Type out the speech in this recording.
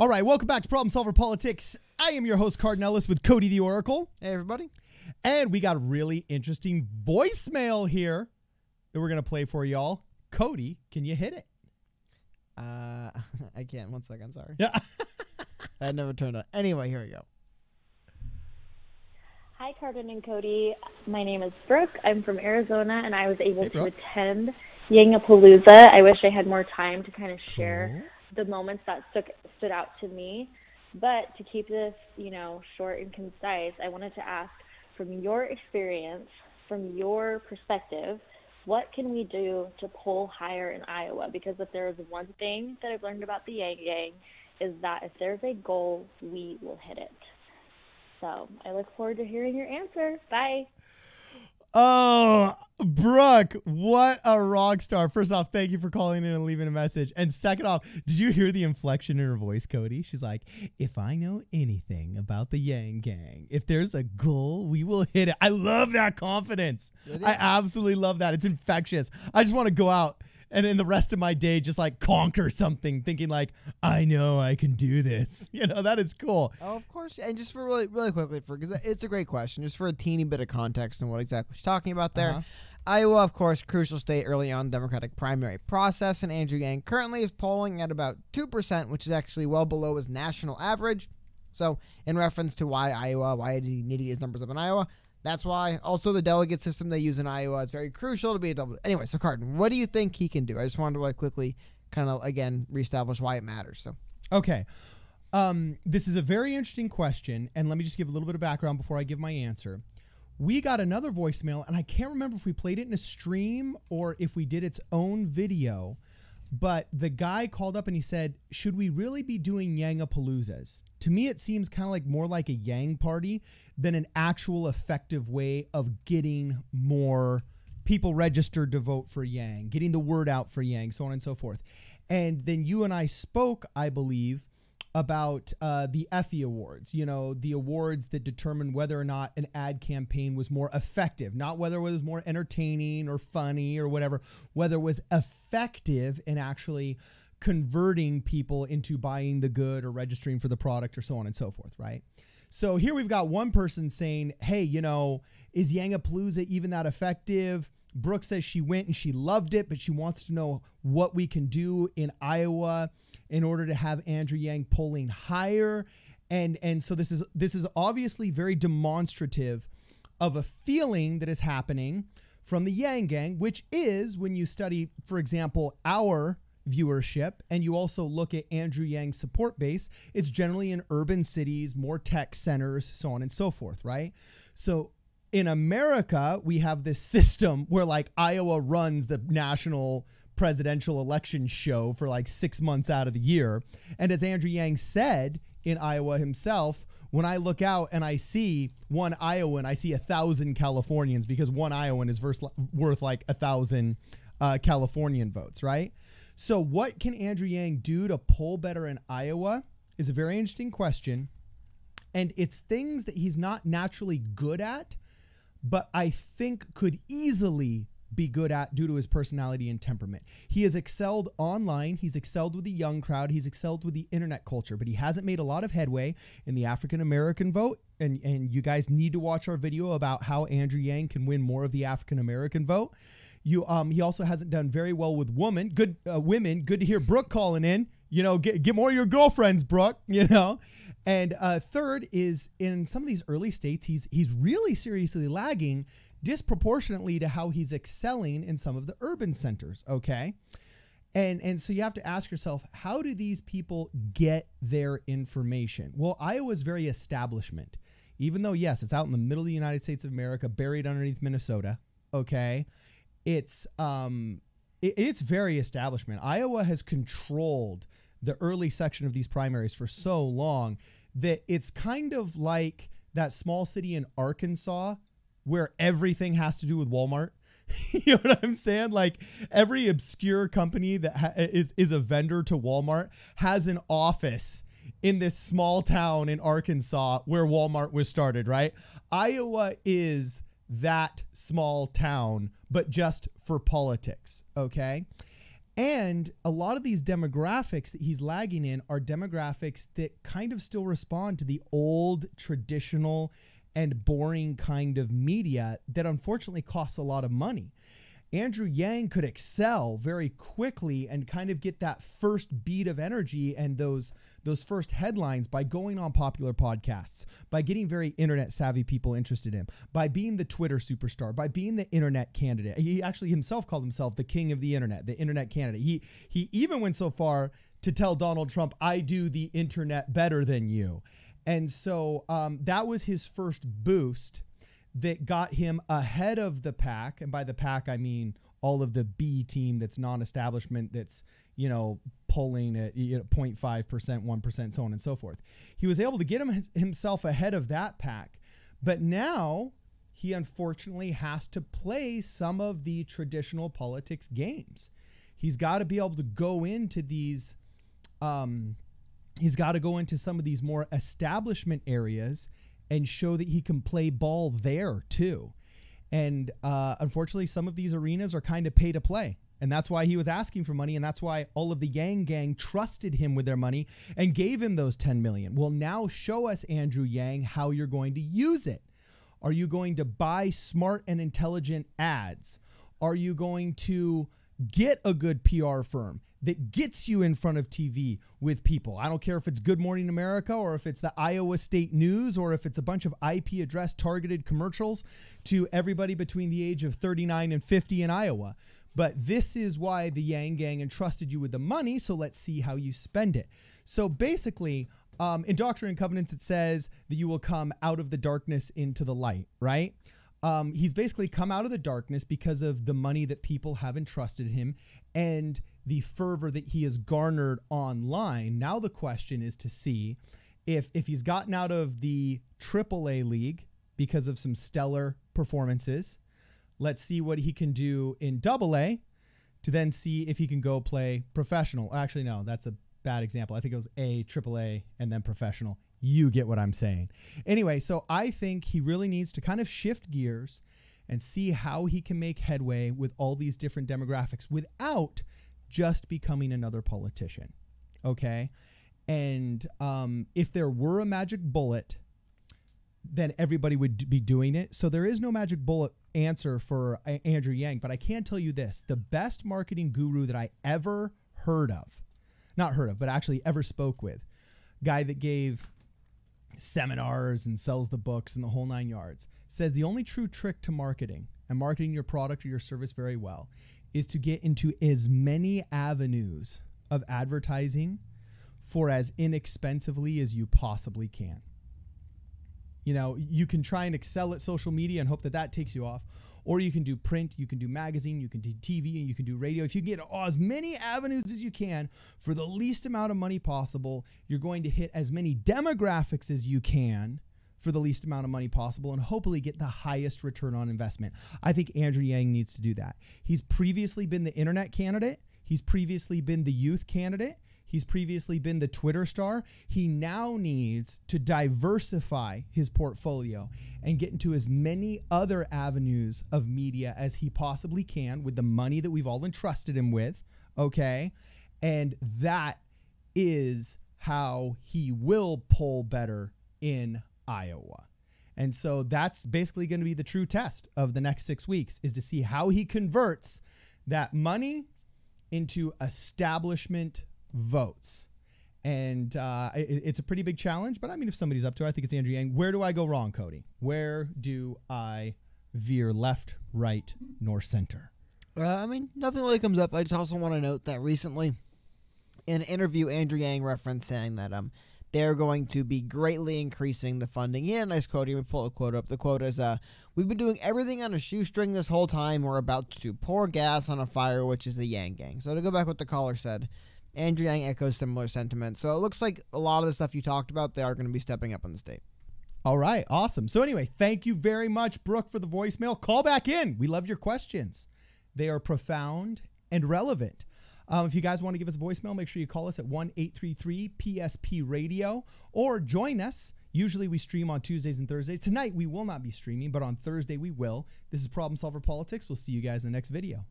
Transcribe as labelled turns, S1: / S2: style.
S1: All right, welcome back to Problem Solver Politics. I am your host, Cardinellis, with Cody the Oracle.
S2: Hey, everybody.
S1: And we got a really interesting voicemail here that we're going to play for y'all. Cody, can you hit it?
S2: I can't. 1 second. Sorry.
S1: Yeah.
S2: That never turned on. Anyway, here we go.
S3: Hi, Cardin and Cody. My name is Brooke. I'm from Arizona, and I was able to attend Yangapalooza. I wish I had more time to kind of share the moments that stood out to me. But to keep this, short and concise, I wanted to ask, from your experience, from your perspective, what can we do to poll higher in Iowa? Because if there is one thing that I've learned about the Yang Gang is that if there's a goal, we will hit it. So I look forward to hearing your answer. Bye.
S1: Oh, Brooke, what a rock star. First off, thank you for calling in and leaving a message. And second off, did you hear the inflection in her voice, Cody? She's like, if I know anything about the Yang Gang, if there's a goal, we will hit it. I love that confidence. I absolutely love that. It's infectious. I just want to go out and in the rest of my day, just like conquer something, thinking like, I know I can do this. That is cool.
S2: Oh, of course. And just for really quickly, because it's a great question, just for a teeny bit of context on what exactly she's talking about there. Iowa, of course, crucial state early on in the Democratic primary process, and Andrew Yang currently is polling at about 2%, which is actually well below his national average. So in reference to why did he need to get his numbers up in Iowa? That's why. Also, the delegate system they use in Iowa is very crucial to be a double. Anyway, so Cardin, what do you think he can do? I just wanted to quickly kind of, again, reestablish why it matters. So,
S1: okay. This is a very interesting question, and let me just give a little bit of background before I give my answer. We got another voicemail, and I can't remember if we played it in a stream or if we did its own video, but the guy called up and he said, should we really be doing Yangapaloozas? To me, it seems kind of like more like a Yang party than an actual effective way of getting more people registered to vote for Yang, getting the word out for Yang, so on and so forth. And then you and I spoke, I believe, about the Effie Awards, the awards that determine whether or not an ad campaign was more effective, not whether it was more entertaining or funny or whatever, whether it was effective in actually converting people into buying the good or registering for the product or so on and so forth, right? So here we've got one person saying, hey, is Yangapalooza even that effective? Brooke says she went and she loved it, but she wants to know what we can do in Iowa in order to have Andrew Yang polling higher. And so this is obviously very demonstrative of a feeling that is happening from the Yang Gang, which is when you study, for example, our viewership, and you also look at Andrew Yang's support base, it's generally in urban cities, more tech centers, so on and so forth, right? So in America, we have this system where like Iowa runs the national presidential election show for like 6 months out of the year. And as Andrew Yang said in Iowa himself, when I look out and I see one Iowan, I see 1,000 Californians, because one Iowan is worth like 1,000 Californian votes, right? So what can Andrew Yang do to poll better in Iowa is a very interesting question. And it's things that he's not naturally good at, but I think could easily be good at due to his personality and temperament. He has excelled online. He's excelled with the young crowd. He's excelled with the internet culture, but he hasn't made a lot of headway in the African-American vote. And you guys need to watch our video about how Andrew Yang can win more of the African-American vote. He also hasn't done very well with women. Good to hear Brooke calling in. Get more of your girlfriends, Brooke. And third is in some of these early states, he's really seriously lagging disproportionately to how he's excelling in some of the urban centers. Okay. And so you have to ask yourself, how do these people get their information? Well, Iowa's very establishment, even though, yes, it's out in the middle of the United States of America, buried underneath Minnesota. Okay. It's very establishment. Iowa has controlled the early section of these primaries for so long that it's kind of like that small city in Arkansas where everything has to do with Walmart. You know what I'm saying? Like every obscure company that is a vendor to Walmart has an office in this small town in Arkansas where Walmart was started, right? Iowa is that small town, but just for politics, okay? And a lot of these demographics that he's lagging in are demographics that kind of still respond to the old, traditional, and boring kind of media that unfortunately costs a lot of money. Andrew Yang could excel very quickly and kind of get that first beat of energy and those first headlines by going on popular podcasts, by getting very internet savvy people interested in him, by being the Twitter superstar, by being the internet candidate. He actually himself called himself the king of the internet candidate. He even went so far to tell Donald Trump, "I do the internet better than you." And so that was his first boost that got him ahead of the pack. And by the pack, I mean all of the B team that's non-establishment, that's, polling at 0.5%, 1%, so on and so forth. He was able to get himself ahead of that pack. But now he unfortunately has to play some of the traditional politics games. He's got to be able to go into these, he's got to go into some of these more establishment areas and show that he can play ball there too. And unfortunately, some of these arenas are kind of pay to play. And that's why he was asking for money. And that's why all of the Yang gang trusted him with their money and gave him those 10 million. Well, now show us, Andrew Yang, how you're going to use it. Are you going to buy smart and intelligent ads? Are you going to get a good PR firm that gets you in front of TV with people? I don't care if it's Good Morning America or if it's the Iowa State News or if it's a bunch of IP address targeted commercials to everybody between the age of 39 and 50 in Iowa. But this is why the Yang gang entrusted you with the money. So let's see how you spend it. So basically, in Doctrine and Covenants, it says that you will come out of the darkness into the light, right? He's basically come out of the darkness because of the money that people have entrusted him and the fervor that he has garnered online. Now the question is to see if he's gotten out of the AAA league because of some stellar performances. Let's see what he can do in AA to then see if he can go play professional. Actually, no, that's a bad example. I think it was AAA and then professional. You get what I'm saying. Anyway, so I think he really needs to kind of shift gears and see how he can make headway with all these different demographics without just becoming another politician. Okay? And if there were a magic bullet, then everybody would be doing it. So there is no magic bullet answer for Andrew Yang, but I can tell you this. The best marketing guru that I ever heard of, not heard of, but actually ever spoke with, guy that gave seminars and sells the books and the whole 9 yards, says the only true trick to marketing and marketing your product or your service very well is to get into as many avenues of advertising for as inexpensively as you possibly can. You can try and excel at social media and hope that takes you off, or you can do print, you can do magazine, you can do TV, and you can do radio. If you can get as many avenues as you can for the least amount of money possible, you're going to hit as many demographics as you can for the least amount of money possible and hopefully get the highest return on investment. I think Andrew Yang needs to do that. He's previously been the internet candidate. He's previously been the youth candidate. He's previously been the Twitter star. He now needs to diversify his portfolio and get into as many other avenues of media as he possibly can with the money that we've all entrusted him with, okay? And that is how he will poll better in Iowa. And so that's basically going to be the true test of the next 6 weeks, is to see how he converts that money into establishment votes. And it's a pretty big challenge, but I mean, if somebody's up to it, I think it's Andrew Yang. Where do I go wrong, Cody? Where do I veer left, right, nor center?
S2: Nothing really comes up. I just also want to note that recently in an interview, Andrew Yang referenced saying that they're going to be greatly increasing the funding. He had a nice quote. He would pull a quote up. The quote is, "We've been doing everything on a shoestring this whole time. We're about to pour gas on a fire, which is the Yang gang." So to go back what the caller said, Andrew Yang echoes similar sentiments. So it looks like a lot of the stuff you talked about, they are going to be stepping up in the state.
S1: All right. Awesome. So anyway, thank you very much, Brooke, for the voicemail. Call back in. We love your questions. They are profound and relevant. If you guys want to give us a voicemail, make sure you call us at 1-833-PSP-RADIO or join us. Usually we stream on Tuesdays and Thursdays. Tonight we will not be streaming, but on Thursday we will. This is Problem Solver Politics. We'll see you guys in the next video.